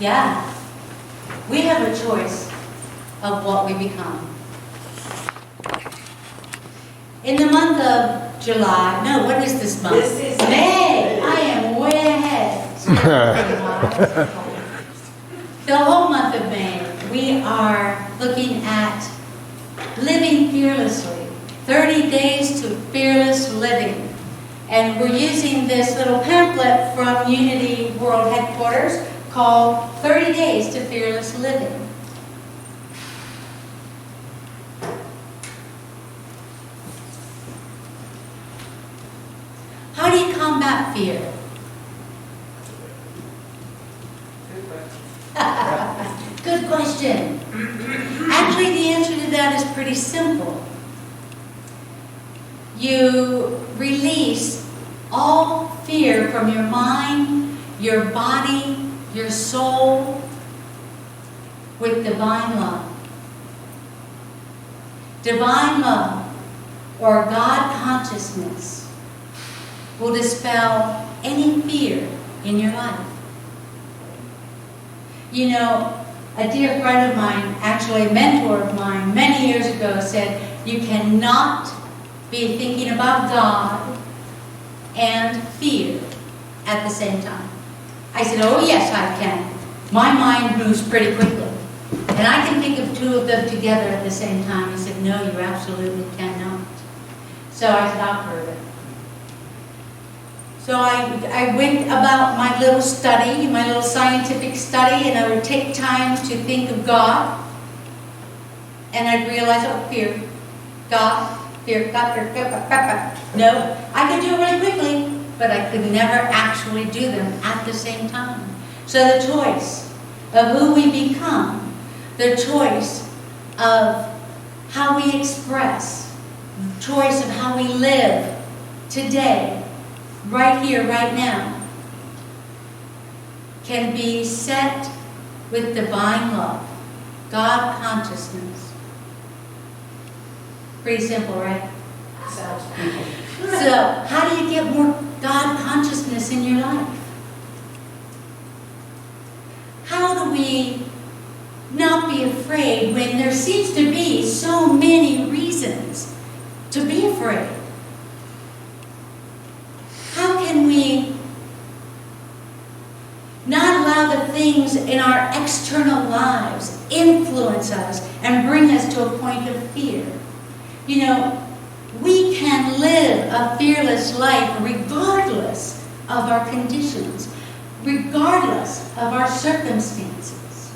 Yeah. We have a choice of what we become. In the month of July, no, what is this month? This is May. I am way ahead. The whole month of May, we are looking at living fearlessly. 30 days to fearless living. And we're using this little pamphlet from Unity World Headquarters called 30 Days to Fearless Living. How do you combat fear? Good question. Actually, the answer to that is pretty simple. You release all fear from your mind, your body, your soul with divine love. Divine love, or God consciousness, will dispel any fear in your life. You know, a dear friend of mine, actually a mentor of mine, many years ago said, you cannot be thinking about God and fear at the same time. I said, oh yes, I can. My mind moves pretty quickly. And I can think of two of them together at the same time. He said, no, you absolutely cannot. So I stopped for a bit. So I went about my little study, my little scientific study, and I would take time to think of God. And I'd realize, oh, fear, God, fear, God, fear, fear, fear, fear. No, I could do it really quickly, but I could never actually do them at the same time. So the choice of who we become, the choice of how we express, the choice of how we live today, right here, right now, can be set with divine love, God consciousness. Pretty simple, right? So, how do you get more God consciousness in your life? How do we not be afraid when there seems to be so many reasons to be afraid? How can we not allow the things in our external lives influence us and bring us to a point of fear? You know, we can live a fearless life regardless of our conditions, regardless of our circumstances.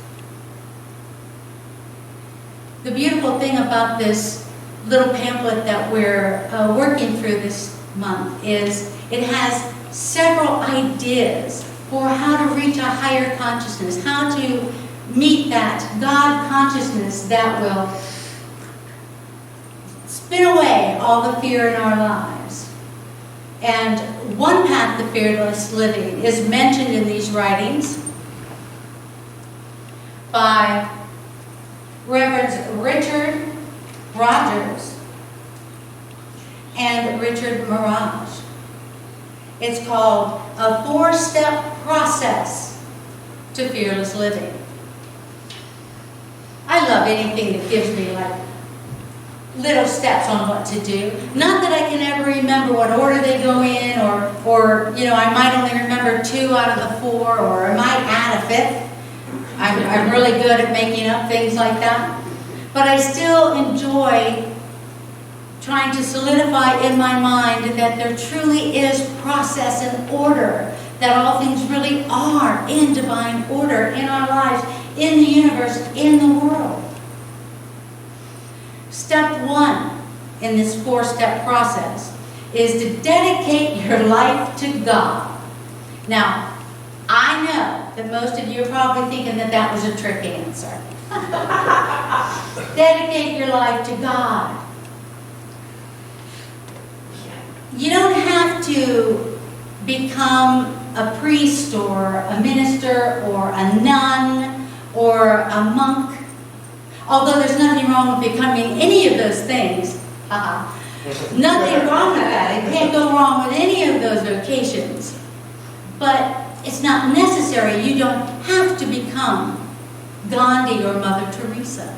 The beautiful thing about this little pamphlet that we're working through this month is it has several ideas for how to reach a higher consciousness, how to meet that God consciousness that will spin away all the fear in our lives. And one path to fearless living is mentioned in these writings by Reverends Richard Rogers and Richard Mirage. It's called A 4-Step Process to Fearless Living. I love anything that gives me like little steps on what to do. Not that I can ever remember what order they go in, or you know, I might only remember 2 out of the 4, or I might add a 5th. I'm really good at making up things like that. But I still enjoy trying to solidify in my mind that there truly is process and order, that all things really are in divine order in our lives, in the universe, in the world. Step 1 in this 4-step process is to dedicate your life to God. Now, I know that most of you are probably thinking that that was a trick answer. Dedicate your life to God. You don't have to become a priest or a minister or a nun or a monk. Although there's nothing wrong with becoming any of those things. Nothing wrong with that. It can't go wrong with any of those vocations. But It's not necessary. You don't have to become Gandhi or Mother Teresa.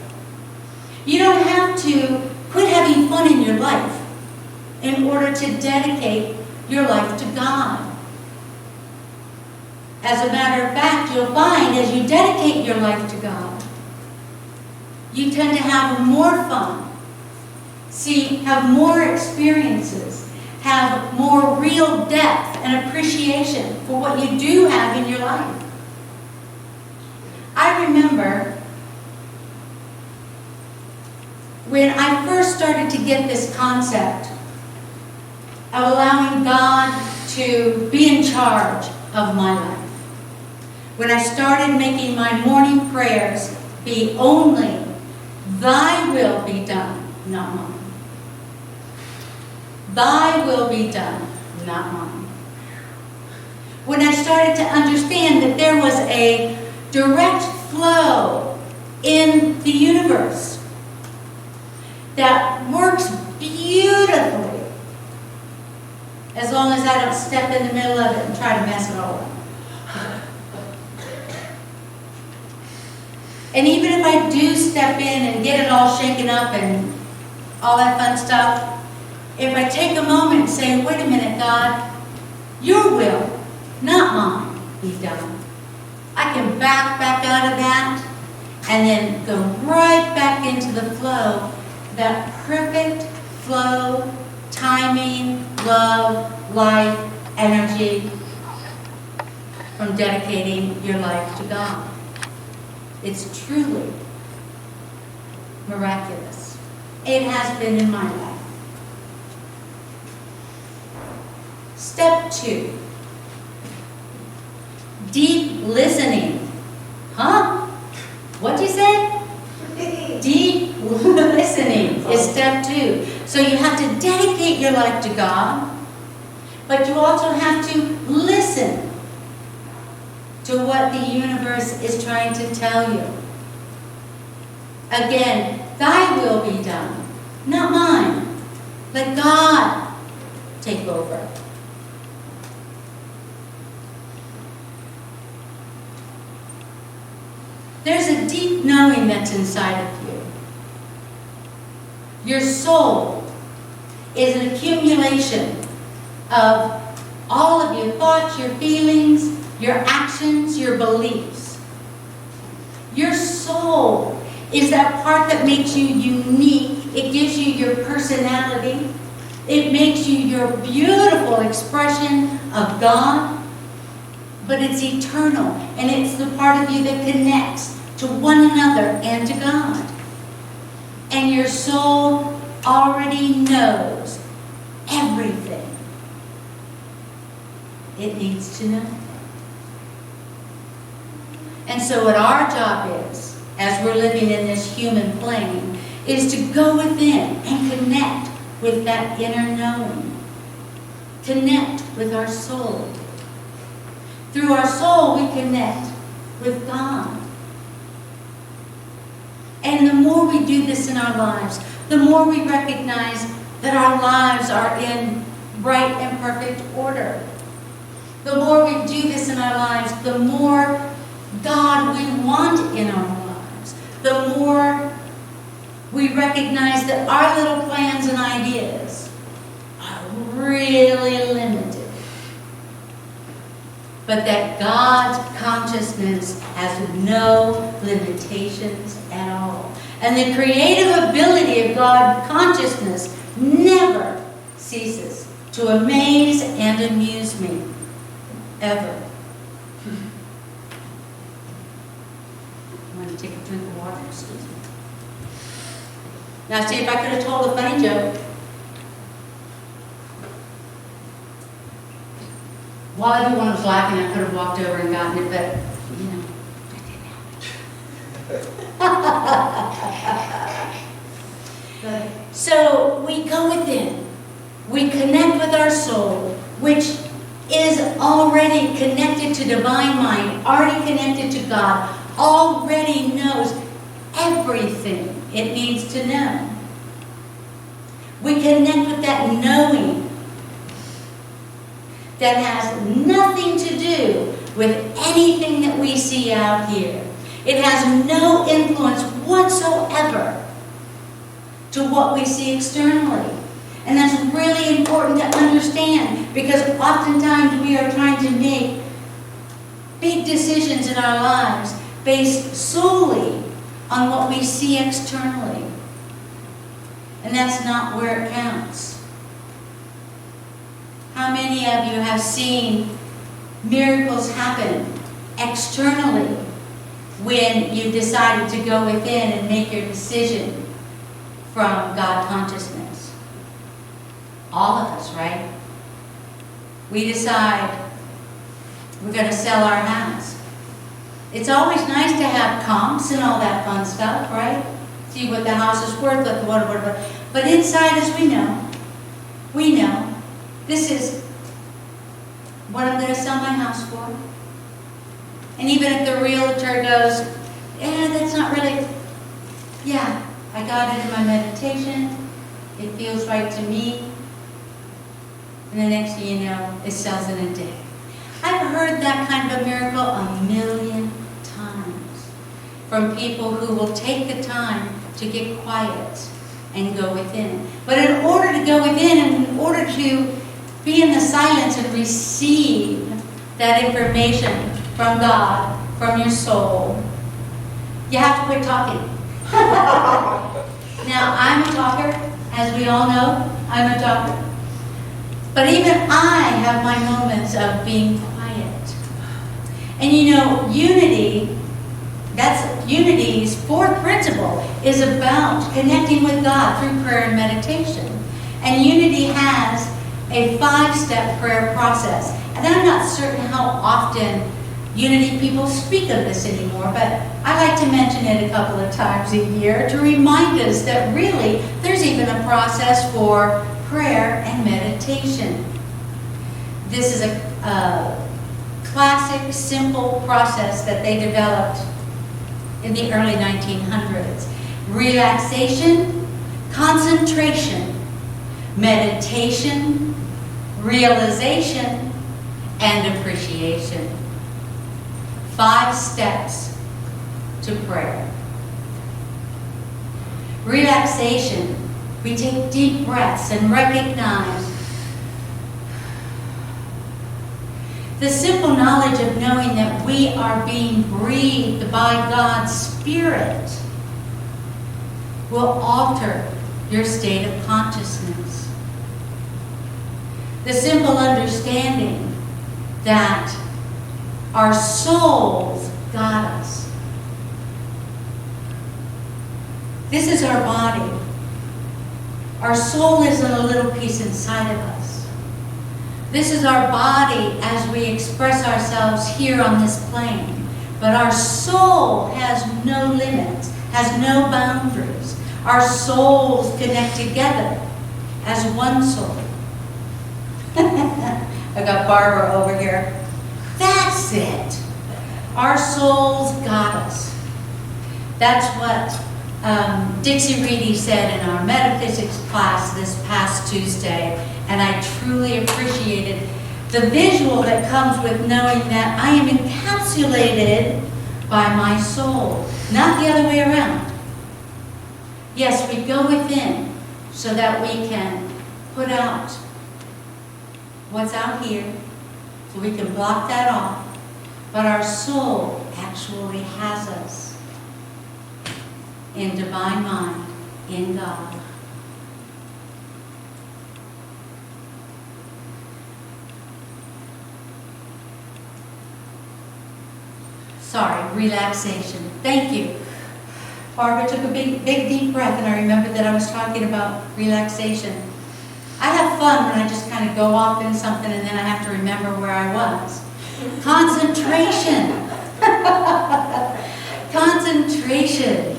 You don't have to quit having fun in your life in order to dedicate your life to God. As a matter of fact, you'll find as you dedicate your life to God, you tend to have more fun, have more experiences, have more real depth and appreciation for what you do have in your life. I remember when I first started to get this concept of allowing God to be in charge of my life. When I started making my morning prayers be only, Thy will be done, not mine. Thy will be done, not mine. When I started to understand that there was a direct flow in the universe that works beautifully, as long as I don't step in the middle of it and try to mess it all up. And even if I do step in and get it all shaken up and all that fun stuff, if I take a moment and say, wait a minute, God, your will, not mine, be done. I can back out of that and then go right back into the flow, that perfect flow, timing, love, life, energy from dedicating your life to God. It's truly miraculous. It has been in my life. Step 2. Deep listening. Huh? What'd you say? Deep listening is step 2. So you have to dedicate your life to God, but you also have to listen to what the universe is trying to tell you. Again, Thy will be done, not mine. Let God take over. There's a deep knowing that's inside of you. Your soul is an accumulation of all of your thoughts, your feelings, your actions, your beliefs. Your soul is that part that makes you unique. It gives you your personality. It makes you your beautiful expression of God. But it's eternal, and it's the part of you that connects to one another and to God. And your soul already knows everything it needs to know. And so what our job is, as we're living in this human plane, is to go within and connect with that inner knowing. Connect with our soul. Through our soul, we connect with God. And the more we do this in our lives, the more we recognize that our lives are in right and perfect order. The more we do this in our lives, the more God we want in our lives. The more we recognize that our little plans and ideas are really limited. But that God's consciousness has no limitations at all. And the creative ability of God's consciousness never ceases to amaze and amuse me, ever. I'm going to take a drink of water, excuse me. Now see, if I could have told a funny joke, while everyone was laughing, I could have walked over and gotten it, but, you know, that didn't happen. So we go within. We connect with our soul, which is already connected to divine mind, already connected to God, already knows everything it needs to know. We connect with that knowing that has nothing to do with anything that we see out here. It has no influence whatsoever to what we see externally. And that's really important to understand, because oftentimes we are trying to make big decisions in our lives based solely on what we see externally. And that's not where it counts. How many of you have seen miracles happen externally when you decided to go within and make your decision from God consciousness? All of us, right? We decide we're going to sell our house. It's always nice to have comps and all that fun stuff, right? See what the house is worth, what. But inside, as we know, this is what I'm going to sell my house for. And even if the realtor goes, that's not really, I got it in my meditation, it feels right to me, and the next thing you know, it sells in a day. I've heard that kind of a miracle a million times from people who will take the time to get quiet and go within. But in order to go within, and in order to be in the silence and receive that information from God, from your soul, you have to quit talking. Now, I'm a talker, as we all know, I'm a talker. But even I have my moments of being quiet. And Unity's fourth principle is about connecting with God through prayer and meditation. And Unity has a 5-step prayer process. And I'm not certain how often Unity people speak of this anymore, but I like to mention it a couple of times a year to remind us that really there's even a process for prayer and meditation. This is a classic, simple process that they developed in the early 1900s. Relaxation, concentration, meditation, realization, and appreciation. 5 steps to prayer. Relaxation. We take deep breaths and recognize the simple knowledge of knowing that we are being breathed by God's Spirit will alter your state of consciousness. The simple understanding that our souls got us. This is our body. Our soul isn't a little piece inside of us. This is our body as we express ourselves here on this plane. But our soul has no limits, has no boundaries. Our souls connect together as one soul. I got Barbara over here. That's it. Our souls got us. That's what Dixie Reedy said in our metaphysics class this past Tuesday, and I truly appreciated the visual that comes with knowing that I am encapsulated by my soul, not the other way around. Yes, we go within so that we can put out what's out here, so we can block that off, but our soul actually has us in divine mind, in God. Sorry, relaxation. Thank you. Barbara took a big deep breath, and I remembered that I was talking about relaxation. I have fun when I just kind of go off in something and then I have to remember where I was. Concentration. Concentration.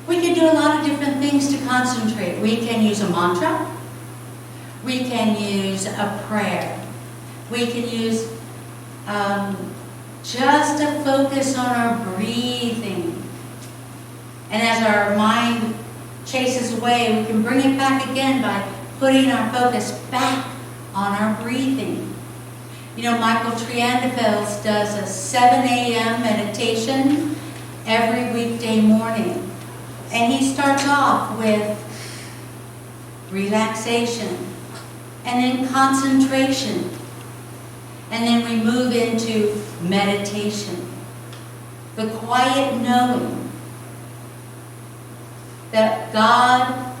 We can do a lot of different things to concentrate. We can use a mantra. We can use a prayer. We can use just a focus on our breathing. And as our mind chases away, we can bring it back again by putting our focus back on our breathing. You know, Michael Triandafels does a 7 a.m. meditation every weekday morning. And he starts off with relaxation, and then concentration, and then we move into meditation. The quiet knowing that God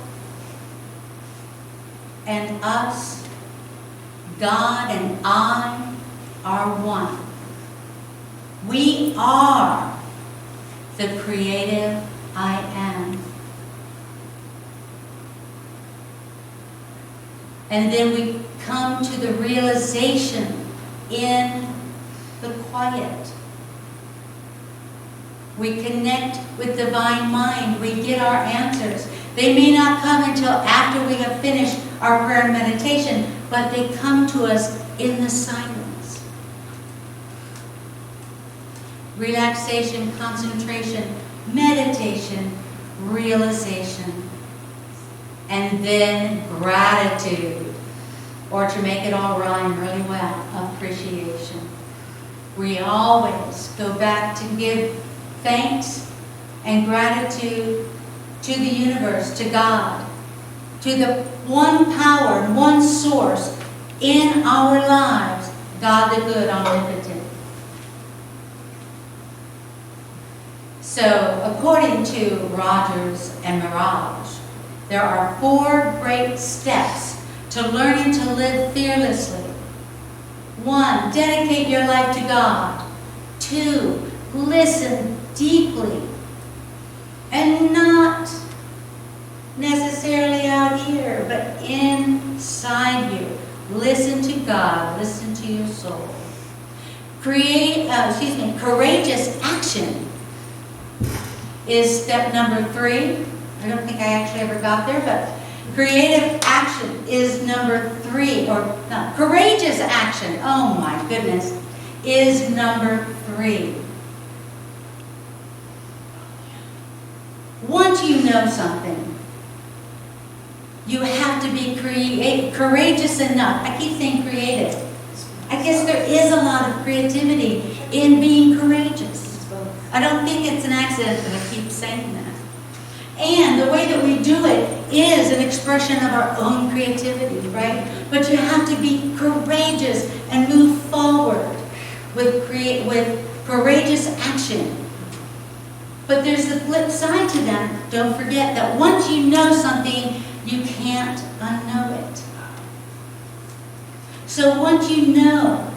and us, God and I, are one. We are the creative I am. And then we come to the realization in the quiet. We connect with divine mind. We get our answers. They may not come until after we have finished our prayer and meditation, but they come to us in the silence. Relaxation, concentration, meditation, realization, and then gratitude, or to make it all rhyme really well, appreciation. We always go back to give thanks and gratitude to the universe, to God, to the one power and one source in our lives, God the good, omnipotent. So, according to Rogers and Mirage, there are 4 great steps to learning to live fearlessly. 1, dedicate your life to God. 2, listen deeply, and not necessarily out here, but inside you. Listen to God, listen to your soul. Courageous action is step number 3. I don't think I actually ever got there, but creative action is number 3, or no, courageous action, oh my goodness, is number 3. Once you know something, you have to be courageous enough. I keep saying creative. I guess there is a lot of creativity in being courageous. I don't think it's an accident that I keep saying that. And the way that we do it is an expression of our own creativity, right? But you have to be courageous and move forward with courageous action. But there's the flip side to that. Don't forget that once you know something, you can't unknow it. So once you know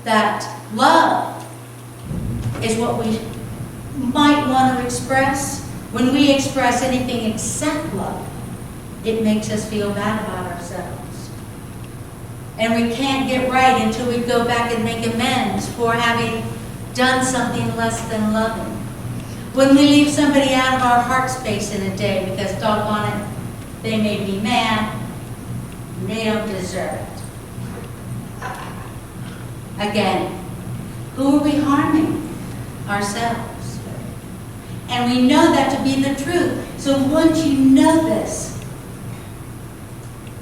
that love is what we might want to express, when we express anything except love, it makes us feel bad about ourselves. And we can't get right until we go back and make amends for having done something less than loving. When we leave somebody out of our heart space in a day because doggone it, they may be mad, and they don't deserve it. Again, who are we harming? Ourselves. And we know that to be the truth. So once you know this,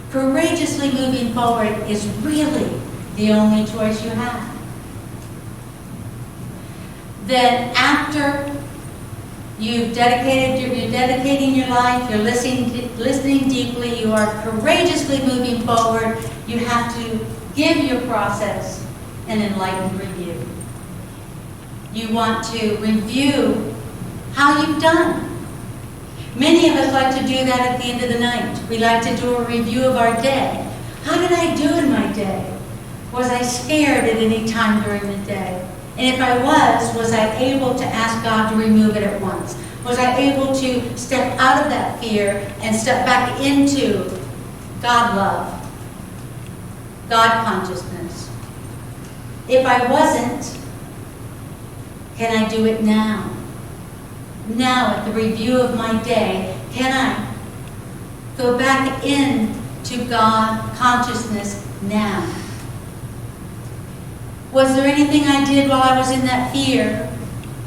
courageously moving forward is really the only choice you have. Then after you're dedicating your life, you're listening deeply, you are courageously moving forward, you have to give your process an enlightened review. You want to review how you've done. Many of us like to do that at the end of the night. We like to do a review of our day. How did I do in my day? Was I scared at any time during the day? And if I was I able to ask God to remove it at once? Was I able to step out of that fear and step back into God love, God consciousness? If I wasn't, can I do it now? Now, at the review of my day, can I go back into God consciousness now? Was there anything I did while I was in that fear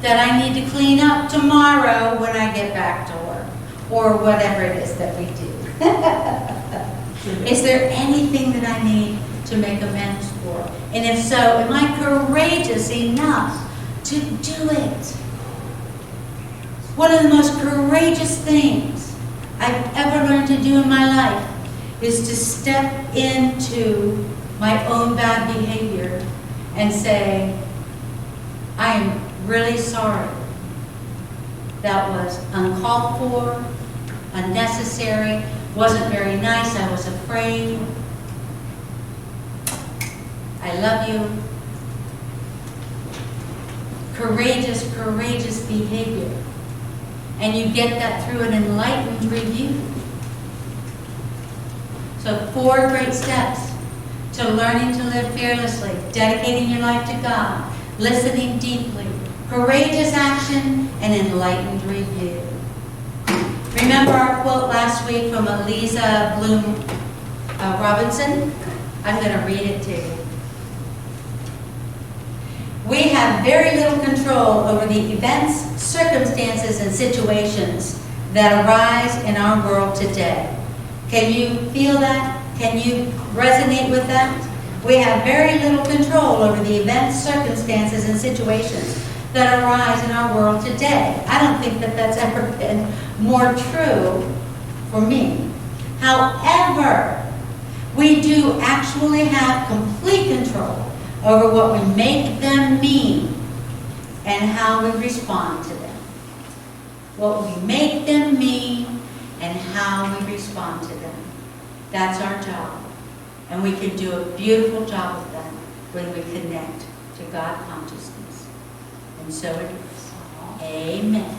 that I need to clean up tomorrow when I get back to work? Or whatever it is that we do. Is there anything that I need to make amends for? And if so, am I courageous enough to do it? One of the most courageous things I've ever learned to do in my life is to step into my own bad behavior and say, I am really sorry. That was uncalled for, unnecessary, wasn't very nice, I was afraid. I love you. Courageous, courageous behavior. And you get that through an enlightened review. So 4 great steps to learning to live fearlessly, dedicating your life to God, listening deeply, courageous action, and enlightened review. Remember our quote last week from Eliza Bloom Robinson? I'm going to read it to you. We have very little control over the events, circumstances, and situations that arise in our world today. Can you feel that? Can you resonate with that? We have very little control over the events, circumstances, and situations that arise in our world today. I don't think that that's ever been more true for me. However, we do actually have complete control over what we make them mean and how we respond to them. What we make them mean and how we respond to them. That's our job. And we can do a beautiful job of that when we connect to God consciousness. And so it is. Amen.